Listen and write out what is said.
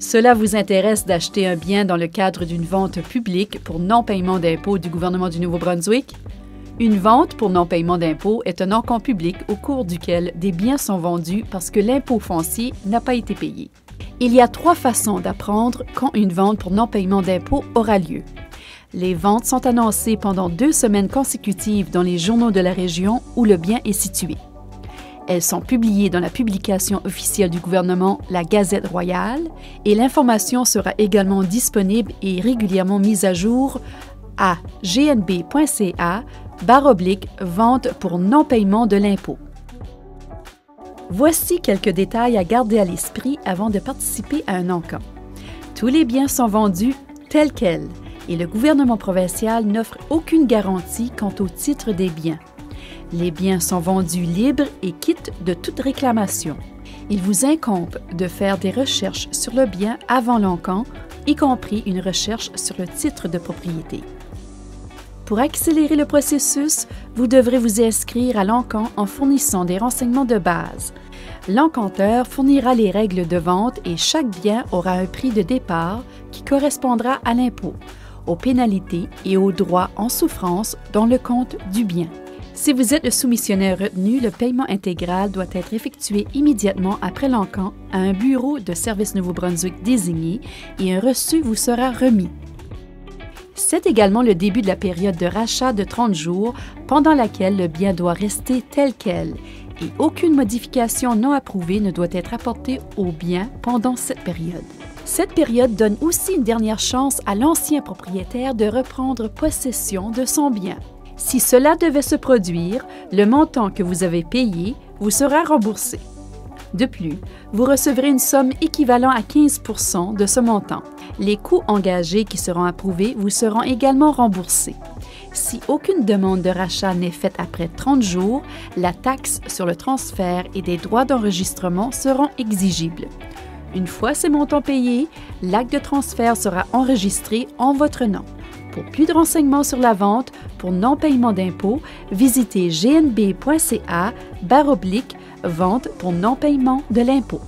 Cela vous intéresse d'acheter un bien dans le cadre d'une vente publique pour non-paiement d'impôts du gouvernement du Nouveau-Brunswick? Une vente pour non-paiement d'impôts est un encombre public au cours duquel des biens sont vendus parce que l'impôt foncier n'a pas été payé. Il y a 3 façons d'apprendre quand une vente pour non-paiement d'impôts aura lieu. Les ventes sont annoncées pendant 2 semaines consécutives dans les journaux de la région où le bien est situé. Elles sont publiées dans la publication officielle du gouvernement, la Gazette royale, et l'information sera également disponible et régulièrement mise à jour à gnb.ca/vente pour non-paiement de l'impôt. Voici quelques détails à garder à l'esprit avant de participer à un encan. Tous les biens sont vendus tels quels et le gouvernement provincial n'offre aucune garantie quant au titre des biens. Les biens sont vendus libres et quittes de toute réclamation. Il vous incombe de faire des recherches sur le bien avant l'encan, y compris une recherche sur le titre de propriété. Pour accélérer le processus, vous devrez vous inscrire à l'encan en fournissant des renseignements de base. L'encanteur fournira les règles de vente et chaque bien aura un prix de départ qui correspondra à l'impôt, aux pénalités et aux droits en souffrance dans le compte du bien. Si vous êtes le soumissionnaire retenu, le paiement intégral doit être effectué immédiatement après l'encan à un bureau de Service Nouveau-Brunswick désigné et un reçu vous sera remis. C'est également le début de la période de rachat de 30 jours pendant laquelle le bien doit rester tel quel et aucune modification non approuvée ne doit être apportée au bien pendant cette période. Cette période donne aussi une dernière chance à l'ancien propriétaire de reprendre possession de son bien. Si cela devait se produire, le montant que vous avez payé vous sera remboursé. De plus, vous recevrez une somme équivalente à 15 % de ce montant. Les coûts engagés qui seront approuvés vous seront également remboursés. Si aucune demande de rachat n'est faite après 30 jours, la taxe sur le transfert et des droits d'enregistrement seront exigibles. Une fois ces montants payés, l'acte de transfert sera enregistré en votre nom. Pour plus de renseignements sur la vente pour non-paiement d'impôts, visitez gnb.ca/vente pour non-paiement de l'impôt.